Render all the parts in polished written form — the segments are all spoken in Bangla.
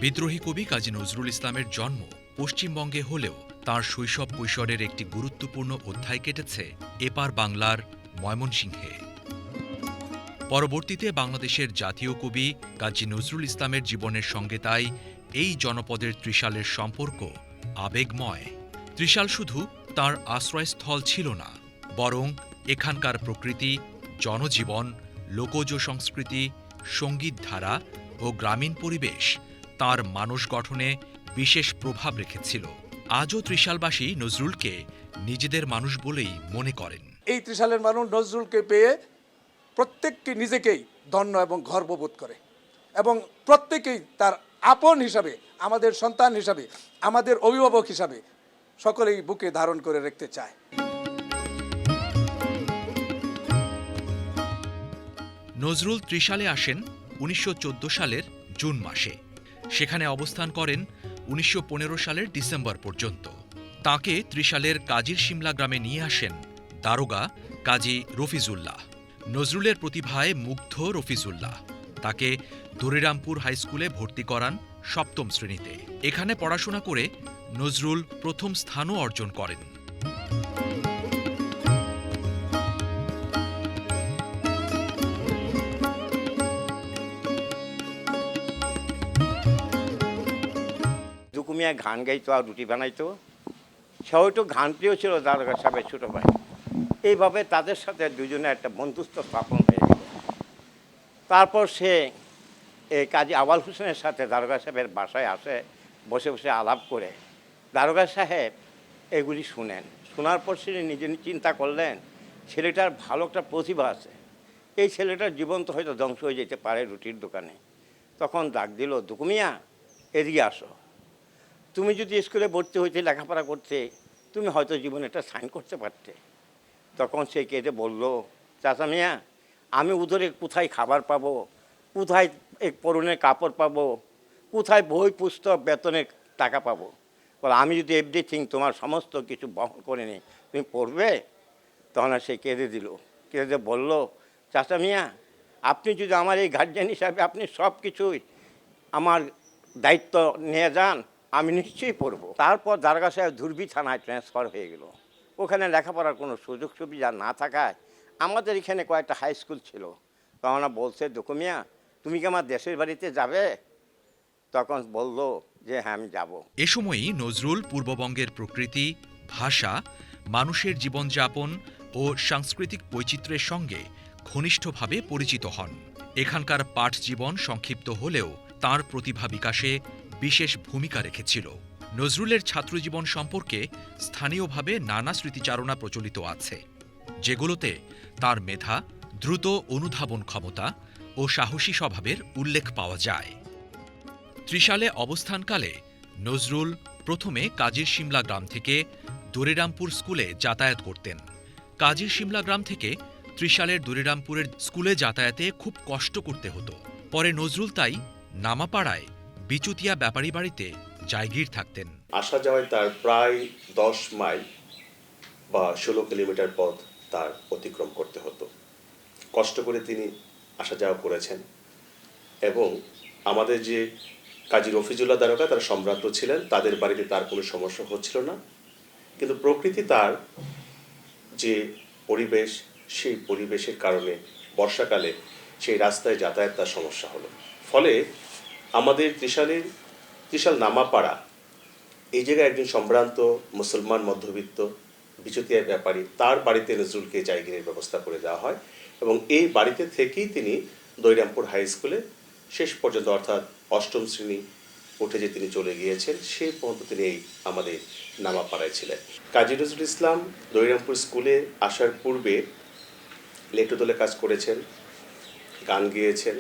বিদ্রোহী কবি কাজী নজরুল ইসলামের জন্ম পশ্চিমবঙ্গে হলেও তাঁর শৈশব কৈশোরের একটি গুরুত্বপূর্ণ অধ্যায় কেটেছে এপার বাংলার ময়মনসিংহে। পরবর্তীতে বাংলাদেশের জাতীয় কবি কাজী নজরুল ইসলামের জীবনের সঙ্গে তাই এই জনপদের ত্রিশালের সম্পর্ক আবেগময়। ত্রিশাল শুধু তাঁর আশ্রয়স্থল ছিল না, বরং এখানকার প্রকৃতি, জনজীবন, লোকজ সংস্কৃতি, সঙ্গীত ধারা ও গ্রামীণ পরিবেশ তাঁর মানস গঠনে বিশেষ প্রভাব রেখেছিল। আজও ত্রিশালবাসী নজরুলকে নিজেদের মানুষ বলেই মনে করেন। এই ত্রিশালের মানুষ নজরুলকে পেয়ে প্রত্যেককে নিজেকেই ধন্য এবং গর্ববোধ করে এবং প্রত্যেকেই তার আপন হিসাবে, আমাদের সন্তান হিসাবে, আমাদের অভিভাবক হিসাবে সকলেই বুকে ধারণ করে রাখতে চায়। নজরুল ত্রিশালে আসেন ১৯১৪ সালের জুন মাসে। সেখানে অবস্থান করেন ১৯১৫ সালের ডিসেম্বর পর্যন্ত। তাঁকে ত্রিশালের কাজীর শিমলা গ্রামে নিয়ে আসেন দারোগা কাজী রফিজুল্লাহ। নজরুলের প্রতিভায় মুগ্ধ রফিজুল্লাহ তাকে দরিরামপুর হাইস্কুলে ভর্তি করান ৭ম শ্রেণীতে। এখানে পড়াশোনা করে নজরুল প্রথম স্থানও অর্জন করেন। দুকুমিয়া গান গাইতো আর রুটি বানাইতো, সেও একটু গান প্রিয় ছিল দারোগা সাহেবের ছোটো ভাই। এইভাবে তাদের সাথে দুজনে একটা বন্ধুত্ব স্থাপন হয়ে গেল। তারপর সে এই কাজী আওয়াল হোসেনের সাথে দারোগা সাহেবের বাসায় আসে, বসে বসে আলাপ করে। দারোগা সাহেব এগুলি শুনেন, শোনার পর সে নিজে চিন্তা করলেন ছেলেটার ভালো একটা প্রতিভা আছে, এই ছেলেটার জীবন তো হয়তো ধ্বংস হয়ে যেতে পারে রুটির দোকানে। তখন ডাক দিল, দুকুমিয়া এদিকে আসো, তুমি যদি স্কুলে ভর্তি হইতে, লেখাপড়া করতে, তুমি হয়তো জীবনে একটা সাইন করতে পারতে। তখন সে কেঁদে বলল, চাচা মিয়া, আমি উধরে কোথায় খাবার পাবো, কোথায় এক পরনের কাপড় পাবো, কোথায় বই পুস্তক বেতনের টাকা পাবো? বলে আমি যদি এভরিথিং তোমার সমস্ত কিছু বহন করে নিই, তুমি পড়বে? তখন আর সে কেঁদে দিল, কেঁদে বলল, চাচা মিয়া, আপনি যদি আমার এই গার্জিয়ান হিসাবে আপনি সব কিছুই আমার দায়িত্ব নিয়ে যান, আমি নিশ্চয়ই পড়ব। তারপর দারোগা সাহেব ধুরবি থানায় ট্রান্সফার হয়ে গেল। ওখানে লেখাপড়ার কোনো সুযোগ সুবিধা না থাকায় আমাদের এখানে কয়েকটা হাই স্কুল ছিল। তখন বলছে, দুকুমিয়া তুমি কি আমার দেশের বাড়িতে যাবে? তখন বলল যে হ্যাঁ আমি যাব। এ সময়ই নজরুল পূর্ববঙ্গের প্রকৃতি, ভাষা, মানুষের জীবনযাপন ও সাংস্কৃতিক বৈচিত্র্যের সঙ্গে ঘনিষ্ঠভাবে পরিচিত হন। এখানকার পাঠ জীবন সংক্ষিপ্ত হলেও তাঁর প্রতিভা বিকাশে বিশেষ ভূমিকা রেখেছিল। নজরুলের ছাত্রজীবন সম্পর্কে স্থানীয়ভাবে নানা স্মৃতিচারণা প্রচলিত আছে, যেগুলোতে তার মেধা, দ্রুত অনুধাবন ক্ষমতা ও সাহসী স্বভাবের উল্লেখ পাওয়া যায়। ত্রিশালে অবস্থানকালে নজরুল প্রথমে কাজীর শিমলা গ্রাম থেকে দরিরামপুর স্কুলে যাতায়াত করতেন। কাজীর শিমলা গ্রাম থেকে ত্রিশালের দরিরামপুরের স্কুলে যাতায়াতে খুব কষ্ট করতে হতো। পরে নজরুল তাই নামাপাড়ায় বিচুতিয়া ব্যাপারী বাড়িতে জায়গির থাকতেন। আসা যাওয়ায় তার প্রায় 10 মাইল বা 16 কিলোমিটার পথ তার অতিক্রম করতে হতো। কষ্ট করে তিনি আসা যাওয়া করেছেন এবং আমাদের যে কাজী রফিজুল্লাহ দারোগা তারা সম্ভ্রান্ত ছিলেন, তাদের বাড়িতে তার কোনো সমস্যা হচ্ছিল না। কিন্তু প্রকৃতি তার যে পরিবেশ, সেই পরিবেশের কারণে বর্ষাকালে সেই রাস্তায় যাতায়াত তার সমস্যা হলো। ফলে আমাদের ত্রিশাল নামাপাড়া এই জায়গায় একজন সম্ভ্রান্ত মুসলমান মধ্যবিত্ত বিচুতিয়া ব্যাপারী, তার বাড়িতে নজরুলকে জায়গিরের ব্যবস্থা করে দেওয়া হয় এবং এই বাড়িতে থেকেই তিনি দরিরামপুর হাই স্কুলে শেষ পর্যন্ত, অর্থাৎ 8ম শ্রেণী উঠে যে তিনি চলে গিয়েছেন, সেই পর্যন্ত তিনি এই আমাদের নামাপাড়ায় ছিলেন। কাজী নজরুল ইসলাম দরিরামপুর স্কুলে আসার পূর্বে লেটো দলে কাজ করেছেন, গান গেয়েছেন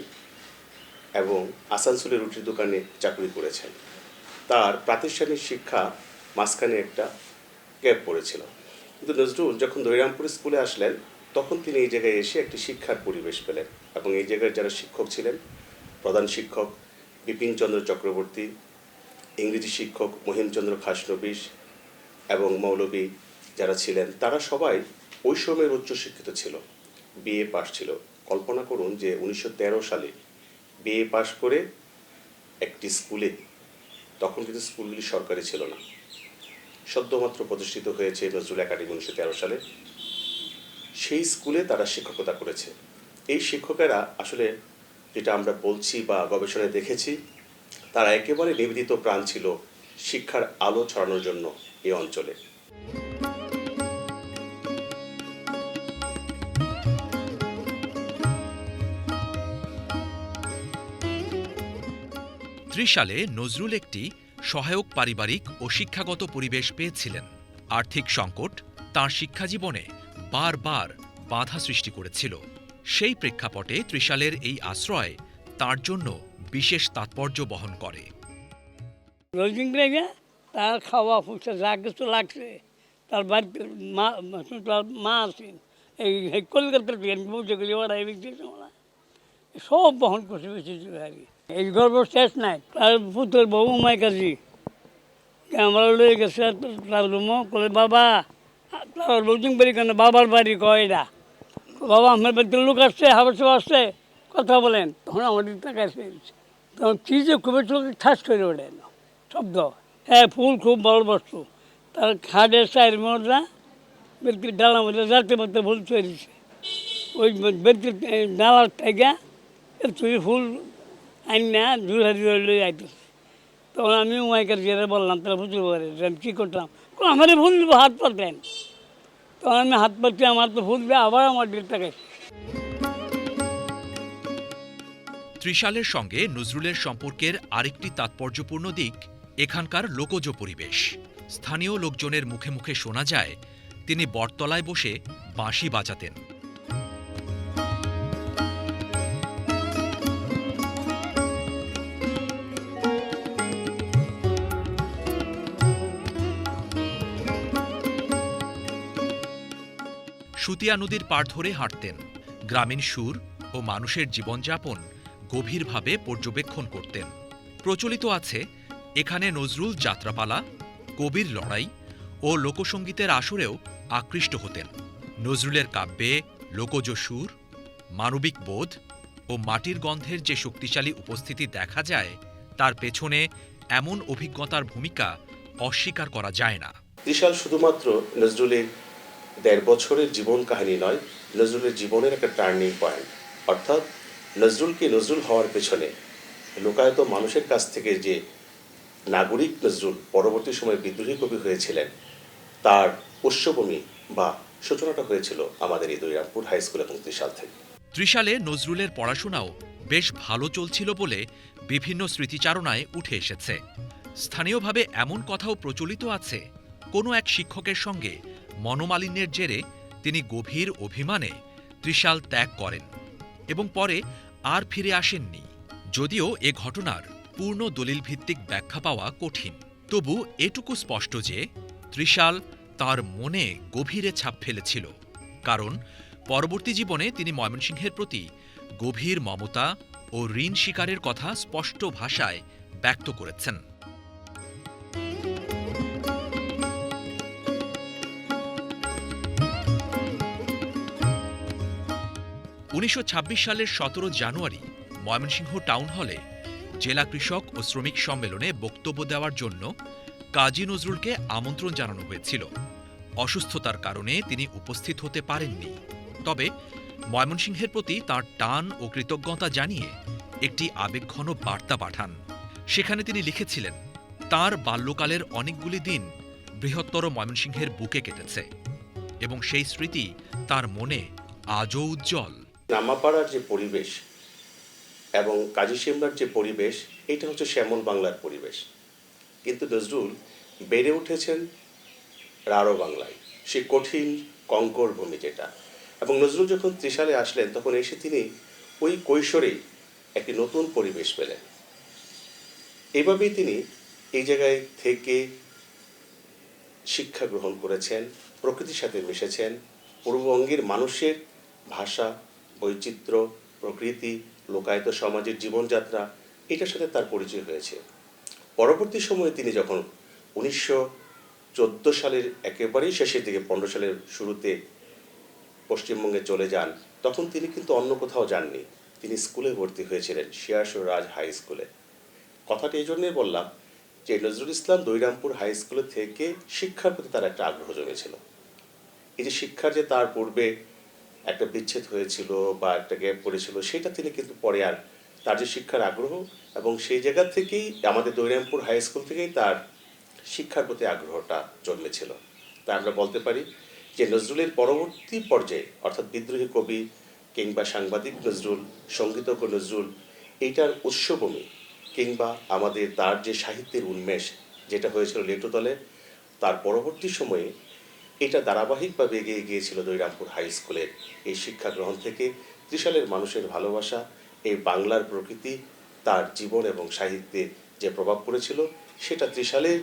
এবং আসানসোলের রুটির দোকানে চাকরি করেছেন। তার প্রাতিষ্ঠানিক শিক্ষা মাঝখানে একটা গ্যাপ পড়েছিল। কিন্তু নজরুল যখন দরিরামপুর স্কুলে আসলেন, তখন তিনি এই জায়গায় এসে একটি শিক্ষার পরিবেশ পেলেন এবং এই জায়গায় যারা শিক্ষক ছিলেন, প্রধান শিক্ষক বিপিনচন্দ্র চক্রবর্তী, ইংরেজি শিক্ষক মহিমচন্দ্র খাসনবিশ এবং মৌলভী যারা ছিলেন, তারা সবাই ওই সময়ের উচ্চশিক্ষিত ছিল, বিএ পাস ছিল। কল্পনা করুন যে 1913 সালে বিএ পাস করে একটি স্কুলে তখন কিন্তু স্কুলগুলি সরকারি ছিল না, সদ্যমাত্র প্রতিষ্ঠিত হয়েছে নজরুল একাডেমি 1913 সালে। সেই স্কুলে তারা শিক্ষকতা করেছে। এই শিক্ষকেরা আসলে, যেটা আমরা বলছি বা গবেষণায় দেখেছি, তারা একেবারে নিবেদিত প্রাণ ছিল শিক্ষার আলো ছড়ানোর জন্য এই অঞ্চলে। সালে নজরুল একটি সহায়ক পারিবারিক ও শিক্ষাগত পরিবেশ পেয়েছিলেন। আর্থিক সংকট তাঁর শিক্ষাজীবনে বারবার বাধা সৃষ্টি করেছিল। সেই প্রেক্ষাপটে ত্রিশালের এই আশ্রয় তার জন্য বিশেষ তাৎপর্য বহন করে। তার খাওয়া ফুসা যা কিছু লাগছে, তার বাড়িতে মা আছেন, এই কলকাতার পৌঁছে গেলে ওরা এই সব বহন করছে বেশি আর কি। এই গর্ব শেষ নাই। তার পুত্রের বউ মাই কাজী আমরা লয়ে গেছে তার রুমও করে, বাবা তার বলছেন বাড়ি কেন, বাবার বাড়ি কয়টা, বাবা আমার বাড়িতে লোক আসছে, হাবস আসছে, কথা বলেন। তখন আমাদের টাকা ফেলছে, তখন চিজে খুবই চোখ ঠাস করে ওঠে শব্দ। হ্যাঁ, ফুল খুব বড় বস্তু। তার খাটের চায়ের মজা বেরকির ডালার মধ্যে যাতে পারতে ফুল তৈরিছে, ওই বেরকির ডালার থেকে চুরি ফুল আইন না ঝুড়ি লই আইতেছে। তখন আমি মাইকার গিয়ে বললাম, তারা বুঝতে পারে আমি কী করতাম, আমার ফুল দিব, হাত পাতেন। তখন আমি হাত পাচ্ছি, আমার তো ফুল দিয়ে আবার আমার দিকটা গেছে। ত্রিশালের সঙ্গে নজরুলের সম্পর্কের আরেকটি তাৎপর্যপূর্ণ দিক এখানকার লোকজ পরিবেশ। স্থানীয় লোকজনের মুখে মুখে শোনা যায় তিনি বটতলায় বসে বাঁশি বাজাতেন। সুতিয়া নদীর পাড় ধরে হাঁটতেন, গ্রামীণ সুর ও মানুষের জীবনযাপন গভীরভাবে পর্যবেক্ষণ করতেন। প্রচলিত আছে এখানে নজরুল যাত্রাপালা, কবির লড়াই ও লোকসঙ্গীতের আসরেও আকৃষ্ট হতেন। নজরুলের কাব্যে লোকজ সুর, মানবিক বোধ ও মাটির গন্ধের যে শক্তিশালী উপস্থিতি দেখা যায়, তার পেছনে এমন অভিজ্ঞতার ভূমিকা অস্বীকার করা যায় না। ত্রিশাল শুধুমাত্র নজরুলের ১.৫ বছরের জীবন কাহিনী নয়, নজরুলের জীবনের একটা টার্নিং পয়েন্ট। অর্থাৎ নজরুলকে নজরুল হওয়ার পেছনে লোকায়ত মানুষের কাছ থেকে যে নাগরিক নজরুল পরবর্তী সময়ে বিদ্রোহী কবি হয়েছিলেন, তার উৎসভূমি বা সূচনাটা হয়েছিল আমাদের এই দৈরামপুর হাই স্কুল এবং ত্রিশাল থেকে। ত্রিশালে নজরুলের পড়াশোনাও বেশ ভালো চলছিল বলে বিভিন্ন স্মৃতিচারণায় উঠে এসেছে। স্থানীয়ভাবে এমন কথাও প্রচলিত আছে, কোনো এক শিক্ষকের সঙ্গে মনোমালিন্যের জেরে তিনি গভীর অভিমানে ত্রিশাল ত্যাগ করেন এবং পরে আর ফিরে আসেননি। যদিও এ ঘটনার পূর্ণ দলিলভিত্তিক ব্যাখ্যা পাওয়া কঠিন, তবু এটুকু স্পষ্ট যে ত্রিশাল তার মনে গভীরে ছাপ ফেলেছিল, কারণ পরবর্তী জীবনে তিনি ময়মনসিংহের প্রতি গভীর মমতা ও ঋণ স্বীকারের কথা স্পষ্ট ভাষায় ব্যক্ত করেছেন। ১৯২৬ সালের ১৭ জানুয়ারি ময়মনসিংহ টাউন হলে জেলা কৃষক ও শ্রমিক সম্মেলনে বক্তব্য দেওয়ার জন্য কাজী নজরুলকে আমন্ত্রণ জানানো হয়েছিল। অসুস্থতার কারণে তিনি উপস্থিত হতে পারেননি, তবে ময়মনসিংহের প্রতি তাঁর টান ও কৃতজ্ঞতা জানিয়ে একটি আবেগঘন বার্তা পাঠান। সেখানে তিনি লিখেছিলেন, তাঁর বাল্যকালের অনেকগুলি দিন বৃহত্তর ময়মনসিংহের বুকে কেটেছে এবং সেই স্মৃতি তাঁর মনে আজও উজ্জ্বল। নামাপাড়ার যে পরিবেশ এবং কাজী শিমলার যে পরিবেশ, এটা হচ্ছে শ্যামল বাংলার পরিবেশ, কিন্তু নজরুল বেড়ে উঠেছেন রাঢ় বাংলায়, সে কঠিন কঙ্কর ভূমি যেটা। এবং নজরুল যখন ত্রিশালে আসলেন, তখন এসে তিনি ওই কৈশোরেই একটি নতুন পরিবেশ পেলেন। এভাবেই তিনি এই জায়গায় থেকে শিক্ষা গ্রহণ করেছেন, প্রকৃতির সাথে মিশেছেন, পূর্ববঙ্গের মানুষের ভাষা, বৈচিত্র্য, প্রকৃতি, লোকায়ত সমাজের জীবনযাত্রা, এটার সাথে তার পরিচয় হয়েছে। পরবর্তী সময়ে তিনি যখন ১৯১৪ সালের একেবারেই শেষের দিকে ১৫ সালের শুরুতে পশ্চিমবঙ্গে চলে যান, তখন তিনি কিন্তু অন্য কোথাও যাননি, তিনি স্কুলে ভর্তি হয়েছিলেন, শিয়াসুর রাজ হাই স্কুলে। কথাটা এই জন্যই বললাম, যে নজরুল ইসলাম দৈরামপুর হাই স্কুলে থেকে শিক্ষার প্রতি তার একটা আগ্রহ জমেছিল। এই যে শিক্ষার যে তার পূর্বে একটা বিচ্ছেদ হয়েছিল বা একটা গ্যাপ পড়েছিল, সেটা তিনি কিন্তু পরে আর তার যে শিক্ষার আগ্রহ, এবং সেই জায়গা থেকেই আমাদের দৈরামপুর হাই স্কুল থেকেই তার শিক্ষার প্রতি আগ্রহটা জন্মেছিল। তাই আমরা বলতে পারি যে নজরুলের পরবর্তী পর্যায়ে, অর্থাৎ বিদ্রোহী কবি কিংবা সাংবাদিক নজরুল, সঙ্গীতজ্ঞ নজরুল, এইটার উৎসভূমি কিংবা আমাদের তার যে সাহিত্যের উন্মেষ যেটা হয়েছিল লেটুতলে, তার পরবর্তী সময়ে এটা ধারাবাহিকভাবে এগিয়ে গিয়েছিল দৈরামপুর হাই স্কুলের এই শিক্ষা গ্রহণ থেকে। ত্রিশালের মানুষের ভালোবাসা, এই বাংলার প্রকৃতি, তার জীবন এবং সাহিত্যে যে প্রভাব পড়েছিল, সেটা ত্রিশালের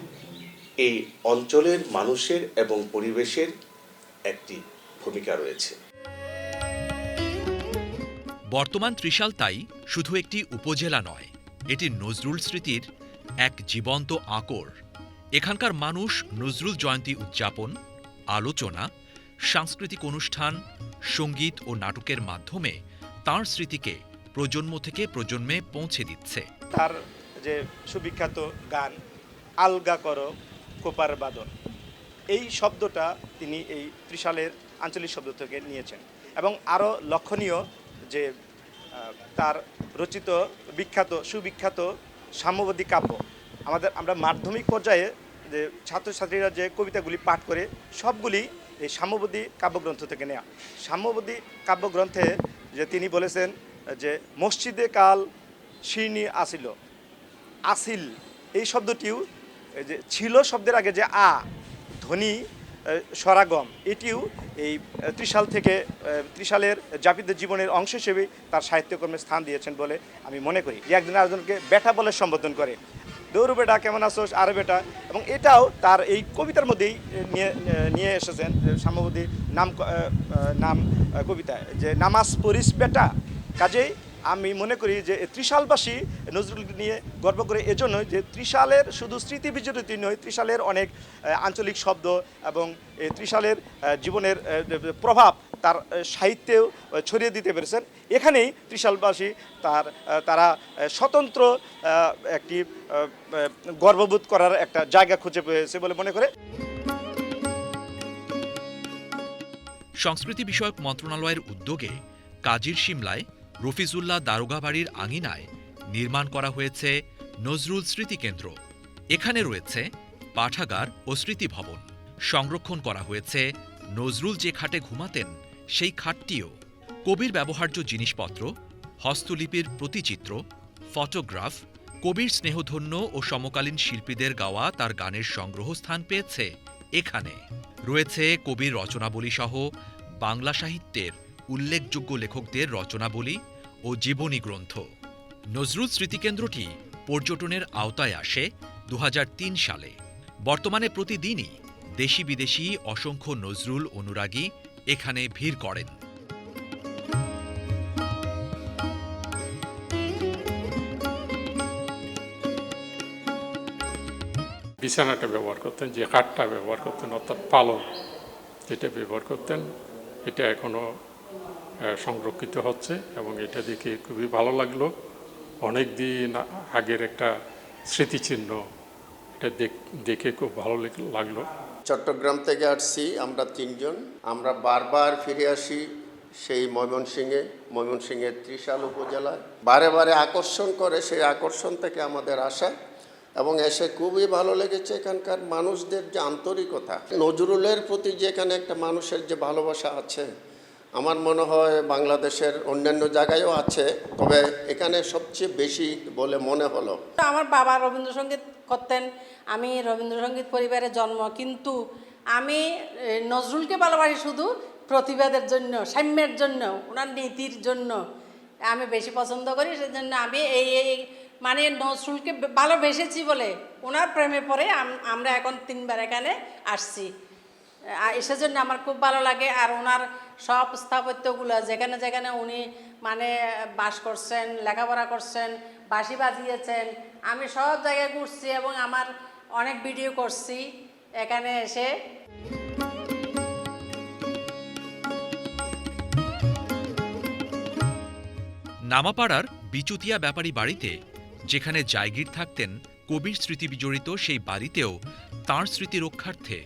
এই অঞ্চলের মানুষের এবং পরিবেশের একটি ভূমিকা রয়েছে। বর্তমান ত্রিশাল তাই শুধু একটি উপজেলা নয়, এটি নজরুল স্মৃতির এক জীবন্ত আকর। এখানকার মানুষ নজরুল জয়ন্তী উদযাপন, আলোচনা, সাংস্কৃতিক অনুষ্ঠান, সঙ্গীত ও নাটকের মাধ্যমে তাঁর স্মৃতিকে প্রজন্ম থেকে প্রজন্মে পৌঁছে দিচ্ছে। তার যে সুবিখ্যাত গান আলগা করো কোপার বাদন, এই শব্দটা তিনি এই ত্রিশালের আঞ্চলিক শব্দ থেকে নিয়েছেন। এবং আরও লক্ষণীয় যে তার রচিত বিখ্যাত সুবিখ্যাত সাম্যবাদী কাব্য, আমরা মাধ্যমিক পর্যায়ে যে ছাত্রছাত্রীরা যে কবিতাগুলি পাঠ করে, সবগুলি এই সাম্যবাদী কাব্যগ্রন্থ থেকে নেওয়া। সাম্যবাদী কাব্যগ্রন্থে যে তিনি বলেছেন যে মসজিদে কাল শিরনি আসিল, আসিল এই শব্দটিও যে ছিল শব্দের আগে যে আ ধ্বনি স্বরাগম, এটিও এই ত্রিশাল থেকে ত্রিশালের যাপিত জীবনের অংশ হিসেবে তার সাহিত্যকর্মে স্থান দিয়েছেন বলে আমি মনে করি। যে একজন আরেকজনকে বেটা বলে সম্বোধন করে, দৌড় বেটা কেমন আছো, আরে বেটা, এবং এটাও তার এই কবিতার মধ্যেই নিয়ে এসেছেন। সাম্যবাদী নাম কবিতায় যে নামাজ পড়িস বেটা। কাজেই আমি মনে করি যে ত্রিশালবাসী নজরুল নিয়ে গর্ব করে এজন্য যে ত্রিশালের শুধু স্মৃতি বিজড়িত নয়, ত্রিশালের অনেক আঞ্চলিক শব্দ এবং ত্রিশালের জীবনের প্রভাব তার সাহিত্যেও ছড়িয়ে দিতে পেরেছেন। এখানেই ত্রিশালবাসী তারা স্বতন্ত্র একটি গর্ববোধ করার একটা জায়গা খুঁজে পেয়েছে বলে মনে করে। সংস্কৃতি বিষয়ক মন্ত্রণালয়ের উদ্যোগে কাজির সিমলায় রফিজুল্লাহ দারোগা বাড়ির আঙিনায় নির্মাণ করা হয়েছে নজরুল স্মৃতিকেন্দ্র। এখানে রয়েছে পাঠাগার ও স্মৃতিভবন। সংরক্ষণ করা হয়েছে নজরুল যে খাটে ঘুমাতেন সেই খাটটিও। কবির ব্যবহার্য জিনিসপত্র, হস্তলিপির প্রতিচিত্র, ফটোগ্রাফ, কবির স্নেহধন্য ও সমকালীন শিল্পীদের গাওয়া তার গানের সংগ্রহ স্থান পেয়েছে এখানে। রয়েছে কবির রচনাবলী সহ বাংলা সাহিত্যের উল্লেখযোগ্য লেখকদের রচনাবলী ও জীবনী গ্রন্থ। নজরুল স্মৃতিকেন্দ্রটি পর্যটনের আওতায় আসে 2003 সালে। বর্তমানে প্রতিদিনই দেশি বিদেশি অসংখ্য নজরুল অনুরাগী এখানে ভিড় করেন। বিছানাটা ব্যবহার করতেন, যে খাটটা ব্যবহার করতেন অর্থাৎ পালন যেটা ব্যবহার করতেন, এটা এখনও সংরক্ষিত হচ্ছে এবং এটা দেখে খুবই ভালো লাগলো। অনেক দিন আগের একটা স্মৃতিচিহ্ন, এটা দেখে খুব ভালো লাগলো। চট্টগ্রাম থেকে আসছি আমরা 3 জন। আমরা বারবার ফিরে আসি সেই ময়মনসিংহের ত্রিশাল উপজেলায়। বারে বারে আকর্ষণ করে, সেই আকর্ষণ থেকে আমাদের আসা এবং এসে খুবই ভালো লেগেছে। এখানকার মানুষদের যে আন্তরিকতা, নজরুলের প্রতি যে এখানে একটা মানুষের যে ভালোবাসা আছে, আমার মনে হয় বাংলাদেশের অন্যান্য জায়গায়ও আছে, তবে এখানে সবচেয়ে বেশি বলে মনে হলো। আমার বাবা রবীন্দ্রসঙ্গীত করতেন, আমি রবীন্দ্রসঙ্গীত পরিবারে জন্ম, কিন্তু আমি নজরুলকে ভালোবাসি শুধু প্রতিবাদের জন্য, সাম্যের জন্য, ওনার নীতির জন্য আমি বেশি পছন্দ করি। সেজন্য আমি এই মানে নজরুলকে ভালোবেসেছি বলে ওনার প্রেমে পড়ে আমরা এখন 3বার এখানে আসছি। সেজন্য আমার খুব ভালো লাগে। আর ওনার সব স্থাপত্যগুলো যেখানে যেখানে উনি মানে বাস করছেন, লেখাপড়া করছেন, বাঁশি বাজিয়েছেন, আমি সব জায়গায় ঘুরছি এবং আমার অনেক ভিডিও করছি এখানে এসে। নামাপাড়ার বিচুতিয়া ব্যাপারী বাড়িতে যেখানে জায়গির থাকতেন কবির স্মৃতি বিজড়িত সেই বাড়িতেও তাঁর স্মৃতি রক্ষার্থে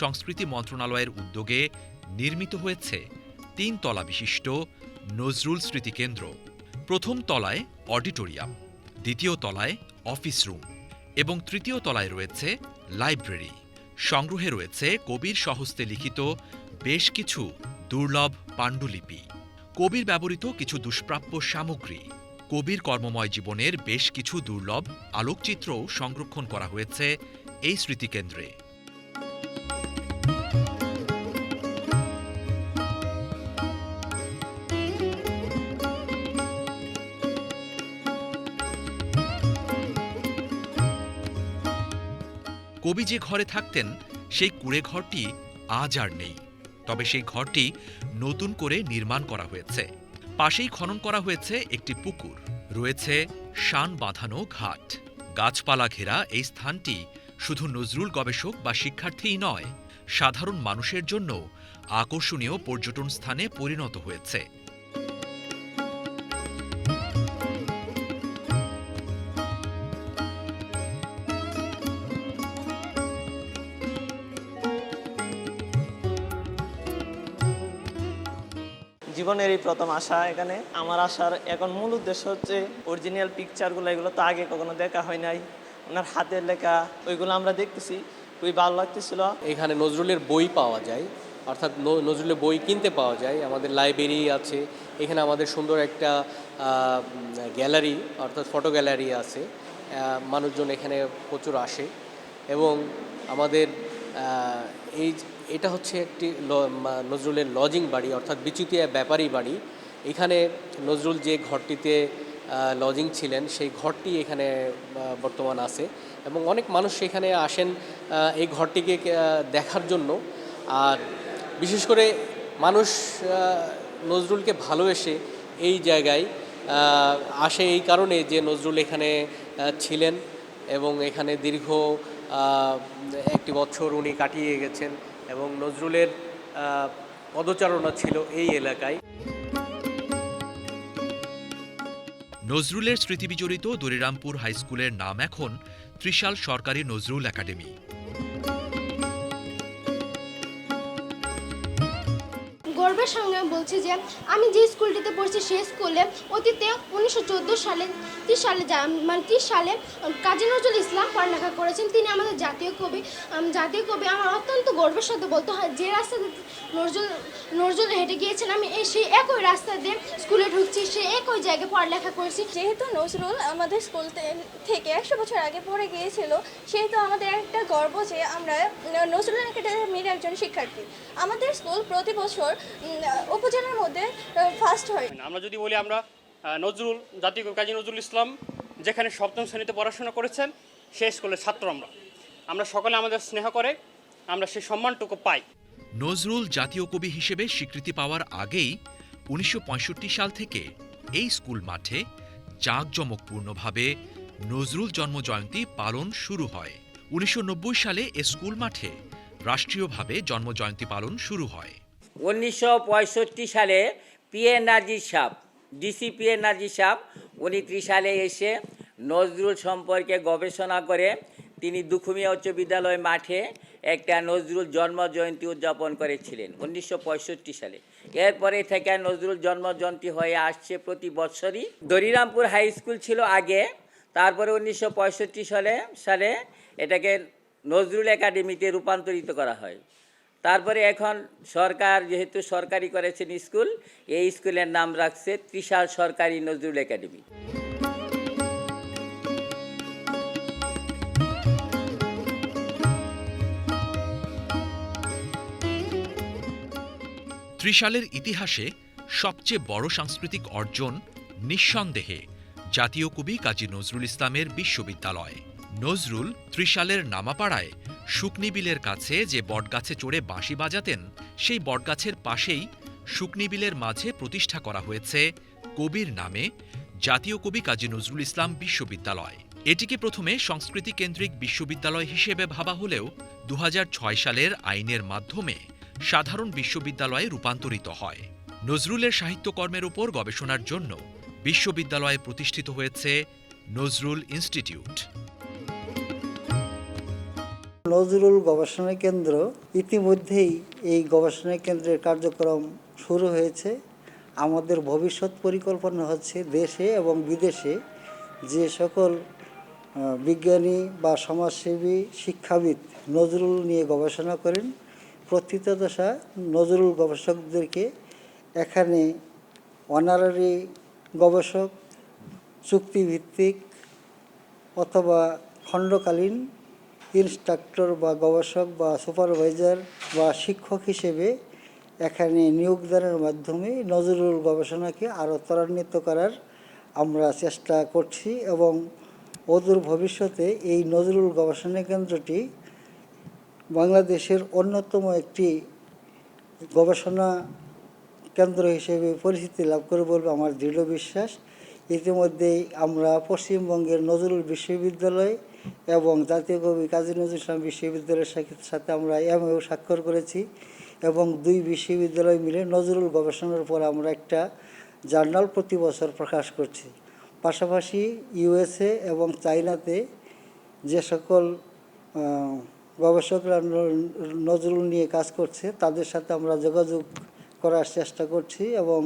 সংস্কৃতি মন্ত্রণালয়ের উদ্যোগে নির্মিত হয়েছে 3 তলা বিশিষ্ট নজরুল স্মৃতিকেন্দ্র। প্রথম তলায় অডিটোরিয়াম, দ্বিতীয় তলায় অফিস রুম এবং তৃতীয় তলায় রয়েছে লাইব্রেরি। সংগ্রহে রয়েছে কবির স্বহস্তে লিখিত বেশ কিছু দুর্লভ পাণ্ডুলিপি, কবির ব্যবহৃত কিছু দুষ্প্রাপ্য সামগ্রী, কবির কর্মময় জীবনের বেশ কিছু দুর্লভ আলোকচিত্রও সংরক্ষণ করা হয়েছে এই স্মৃতিকেন্দ্রে। কবি যে ঘরে থাকতেন সেই কুঁড়ে ঘরটি আজ আর নেই, তবে সেই ঘরটি নতুন করে নির্মাণ করা হয়েছে। পাশেই খনন করা হয়েছে একটি পুকুর, রয়েছে শান বাঁধানো ঘাট। গাছপালা ঘেরা এই স্থানটি শুধু নজরুল গবেষক বা শিক্ষার্থীই নয়, সাধারণ মানুষের জন্য আকর্ষণীয় পর্যটন স্থানে পরিণত হয়েছে। জীবনের এই প্রথম আসা এখানে। আমার আসার এখন মূল উদ্দেশ্য হচ্ছে অরিজিনাল পিকচারগুলো, এগুলো তো আগে কখনো দেখা হয় নাই, ওনার হাতের লেখা ওইগুলো আমরা দেখতেছি, খুবই ভালো লাগতেছিল। এখানে নজরুলের বই পাওয়া যায়, অর্থাৎ নজরুলের বই কিনতে পাওয়া যায়। আমাদের লাইব্রেরি আছে, এখানে আমাদের সুন্দর একটা গ্যালারি অর্থাৎ ফটো গ্যালারি আছে। মানুষজন এখানে প্রচুর আসে এবং আমাদের এটা হচ্ছে একটি নজরুলের লজিং বাড়ি অর্থাৎ বিচুতিয়া ব্যাপারী বাড়ি। এখানে নজরুল যে ঘরটিতে লজিং ছিলেন সেই ঘরটি এখানে বর্তমান আছে এবং অনেক মানুষ এখানে আসেন এই ঘরটিকে দেখার জন্য। আর বিশেষ করে মানুষ নজরুলকে ভালোবেসে এই জায়গায় আসে এই কারণে যে নজরুল এখানে ছিলেন এবং এখানে দীর্ঘ 1 বছর উনি কাটিয়ে গেছেন এবং নজরুলের পদচারণা ছিল এই এলাকায়। নজরুলের স্মৃতিবিজড়িত দরিরামপুর হাইস্কুলের নাম এখন ত্রিশাল সরকারি নজরুল একাডেমি। গর্বের সঙ্গে বলছি যে আমি যে স্কুলটিতে পড়ছি সেই স্কুলে অতীতে 1914 সালে 30 সালে কাজী নজরুল ইসলাম পড়ালেখা করেছেন। তিনি আমাদের জাতীয় কবি। আমার অত্যন্ত গর্বের সাথে বলতে হয় যে রাস্তা নজরুল হেঁটে গিয়েছেন, আমি সেই একই রাস্তা দিয়ে স্কুলে ঢুকছি, সেই একই জায়গায় পড়ালেখা করছি। যেহেতু নজরুল আমাদের স্কুল থেকে 100 বছর আগে পড়ে গিয়েছিল, সেহেতু আমাদের একটা গর্ব যে আমরা নজরুল একাডেমির একজন শিক্ষার্থী। আমাদের স্কুল প্রতি বছর উপজেলার মধ্যে ফার্স্ট হয়। আমরা যদি বলি আমরা নজরুল জাতীয় কবি কাজী নজরুল ইসলাম যেখানে 7ম শ্রেণীতে পড়াশোনা করেছেন সেই স্কুলের ছাত্র আমরা সকলে আমাদের স্নেহ করে আমরা সেই সম্মানটুকু পাই। নজরুল জাতীয় কবি হিসেবে স্বীকৃতি পাওয়ার আগেই 1965 সাল থেকে এই স্কুল মাঠে জাঁকজমকপূর্ণভাবে নজরুল জন্মজয়ন্তী পালন শুরু হয়। 1990 সালে এ স্কুল মাঠে রাষ্ট্রীয়ভাবে জন্মজয়ন্তী পালন শুরু হয়। 1965 সালে পিএ নাজির সাহেব, ডিসি পিএ নাজির সাহেব, উনি ত্রিশালে এসে নজরুল সম্পর্কে গবেষণা করে তিনি দুখুমিয়া উচ্চ বিদ্যালয় মাঠে একটা নজরুল জন্মজয়ন্তী উদযাপন করেছিলেন 1965 সালে। এরপরে থেকে নজরুল জন্মজয়ন্তী হয়ে আসছে প্রতি বছরই। দরিরামপুর হাই স্কুল ছিল আগে, তারপরে 1965 সালে এটাকে নজরুল একাডেমিতে রূপান্তরিত করা হয়। তারপরে এখন সরকার যেহেতু সরকারি করেছেন স্কুল, এই স্কুলের নাম রাখছে ত্রিশাল সরকারি নজরুল একাডেমি। ত্রিশালের ইতিহাসে সবচেয়ে বড় সাংস্কৃতিক অর্জন নিঃসন্দেহে জাতীয় কবি কাজী নজরুল ইসলামের বিশ্ববিদ্যালয়। নজরুল ত্রিশালের নামাপাড়ায় শুকনিবিলের কাছে যে বটগাছে চড়ে বাঁশি বাজাতেন, সেই বটগাছের পাশেই শুকনিবিলের মাঝে প্রতিষ্ঠা করা হয়েছে কবির নামে জাতীয় কবি কাজী নজরুল ইসলাম বিশ্ববিদ্যালয়। এটিকে প্রথমে সংস্কৃতি কেন্দ্রিক বিশ্ববিদ্যালয় হিসেবে ভাবা হলেও 2006 সালের আইনের মাধ্যমে সাধারণ বিশ্ববিদ্যালয়ে রূপান্তরিত হয়। নজরুলের সাহিত্যকর্মের উপর গবেষণার জন্য বিশ্ববিদ্যালয়ে প্রতিষ্ঠিত হয়েছে নজরুল ইনস্টিটিউট। নজরুল গবেষণা কেন্দ্র ইতিমধ্যেই এই গবেষণা কেন্দ্রের কার্যক্রম শুরু হয়েছে। আমাদের ভবিষ্যৎ পরিকল্পনা হচ্ছে দেশে এবং বিদেশে যে সকল বিজ্ঞানী বা সমাজসেবী শিক্ষাবিদ নজরুল নিয়ে গবেষণা করেন, প্রথিতদশা নজরুল গবেষকদেরকে এখানে অনারারি গবেষক, চুক্তিভিত্তিক অথবা খণ্ডকালীন ইনস্ট্রাক্টর বা গবেষক বা সুপারভাইজার বা শিক্ষক হিসেবে এখানে নিয়োগদানের মাধ্যমে নজরুল গবেষণাকে আরও ত্বরান্বিত করার আমরা চেষ্টা করছি এবং অদূর ভবিষ্যতে এই নজরুল গবেষণা কেন্দ্রটি বাংলাদেশের অন্যতম একটি গবেষণা কেন্দ্র হিসেবে পরিচিতি লাভ করে বলবে আমার দৃঢ় বিশ্বাস। ইতিমধ্যেই আমরা পশ্চিমবঙ্গের নজরুল বিশ্ববিদ্যালয় এবং জাতীয় কবি কাজী নজরুল ইসলাম বিশ্ববিদ্যালয়ের সাথে আমরা এমও স্বাক্ষর করেছি এবং দুই বিশ্ববিদ্যালয় মিলে নজরুল গবেষণার উপর আমরা একটা জার্নাল প্রতি বছর প্রকাশ করছি। পাশাপাশি ইউএসএ এবং চায়নাতে যে সকল গবেষকরা নজরুল নিয়ে কাজ করছে তাদের সাথে আমরা যোগাযোগ করার চেষ্টা করছি এবং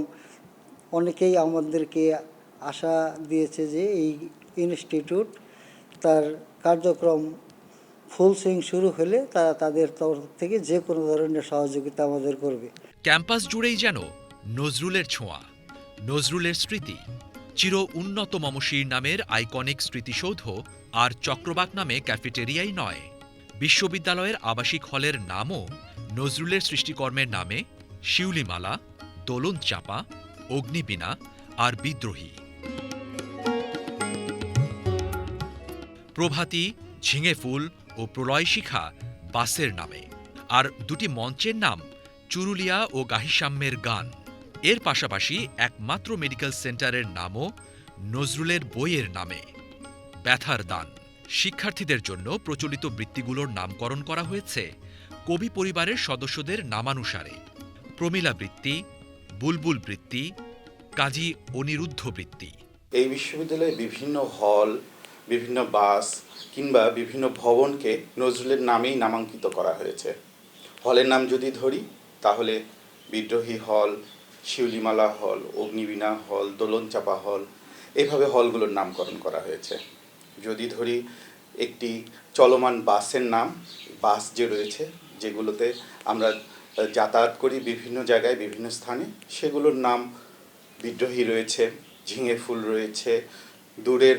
অনেকেই আমাদেরকে আশা দিয়েছে যে এই ইনস্টিটিউট তার কার্যক্রম ফুল সুইং শুরু হলে তারা তাদের তরফ থেকে যে কোনো ধরনের সহযোগিতা আমাদের করবে। ক্যাম্পাস জুড়েই যেন নজরুলের ছোঁয়া, নজরুলের স্মৃতি। চির উন্নত মমশির নামের আইকনিক স্মৃতিসৌধ আর চক্রবাক নামে ক্যাফেটেরিয়াই নয়, বিশ্ববিদ্যালয়ের আবাসিক হলের নামও নজরুলের সৃষ্টিকর্মের নামে শিউলিমালা, দোলন চাপা, অগ্নিবীণা আর বিদ্রোহী। প্রভাতী, ঝিঙে ফুল ও প্রলয় শিখা বাসের নামে, আর দুটি মঞ্চের নাম চুরুলিয়া ও গাহিসাম্যের গান। এর পাশাপাশি একমাত্র মেডিকেল সেন্টারের নামও নজরুলের বইয়ের নামে, ব্যথার দান। শিক্ষার্থীদের জন্য প্রচলিত বৃত্তিগুলোর নামকরণ করা হয়েছে কবি পরিবারের সদস্যদের নামানুসারে। প্রমীলা বৃত্তি, বুলবুল বৃত্তি, কাজী অনিরুদ্ধ বৃত্তি। এই বিশ্ববিদ্যালয়ে বিভিন্ন হল, বিভিন্ন বাস কিংবা বিভিন্ন ভবনকে নজরুলের নামেই নামাঙ্কিত করা হয়েছে। হলের নাম যদি ধরি তাহলে বিদ্রোহী হল, শিউলিমালা হল, অগ্নিবীণা হল, দোলনচাপা হল, এভাবে হলগুলোর নামকরণ করা হয়েছে। যদি ধরি একটি চলমান বাসের নাম, বাস যে রয়েছে যেগুলোতে আমরা যাতায়াত করি বিভিন্ন জায়গায় বিভিন্ন স্থানে, সেগুলোর নাম বিদ্রোহী রয়েছে, ঝিঙে ফুল রয়েছে, দূরের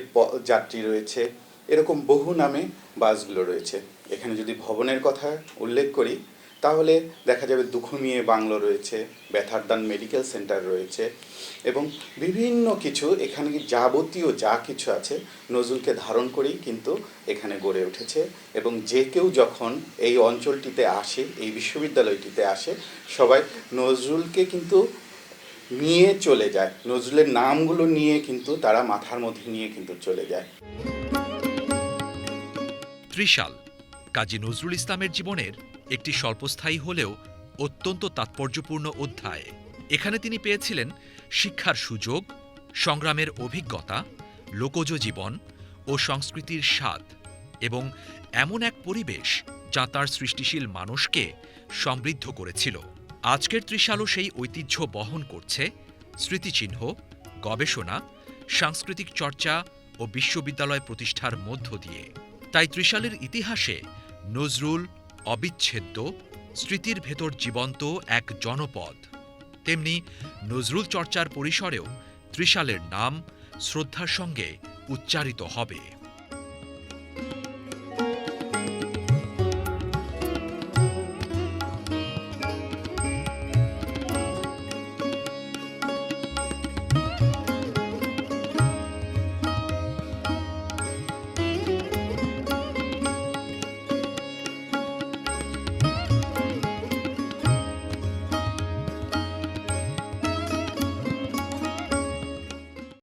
যাত্রী রয়েছে, এরকম বহু নামে বাসগুলো রয়েছে। এখানে যদি ভবনের কথা উল্লেখ করি তাহলে দেখা যাবে দুখুমিয়ে বাংলো রয়েছে, ব্যথার দান মেডিকেল সেন্টার রয়েছে এবং বিভিন্ন কিছু এখানে যাবতীয় যা কিছু আছে নজরুলকে ধারণ করেই কিন্তু এখানে গড়ে উঠেছে। এবং যে কেউ যখন এই অঞ্চলটিতে আসে, এই বিশ্ববিদ্যালয়টিতে আসে, সবাই নজরুলকে কিন্তু নিয়ে চলে যায়, নজরুলের নামগুলো নিয়ে কিন্তু তারা মাথার মধ্যে নিয়ে কিন্তু চলে যায়। ত্রিশাল কাজী নজরুল ইসলামের জীবনের একটি স্বল্পস্থায়ী হলেও অত্যন্ত তাৎপর্যপূর্ণ অধ্যায়। এখানে তিনি পেয়েছিলেন শিক্ষার সুযোগ, সংগ্রামের অভিজ্ঞতা, লোকজ জীবন ও সংস্কৃতির স্বাদ এবং এমন এক পরিবেশ যা তাঁর সৃষ্টিশীল মানুষকে সমৃদ্ধ করেছিল। আজকের ত্রিশালও সেই ঐতিহ্য বহন করছে। স্মৃতিচিহ্ন, গবেষণা, সাংস্কৃতিক চর্চা ও বিশ্ববিদ্যালয় প্রতিষ্ঠার মধ্য দিয়ে। তাই ত্রিশালের ইতিহাসে নজরুল অবিচ্ছেদ্য, স্মৃতির ভেতর জীবন্ত এক জনপদ। তেমনি নজরুল চর্চার পরিসরেও ত্রিশালের নাম শ্রদ্ধার সঙ্গে উচ্চারিত হবে।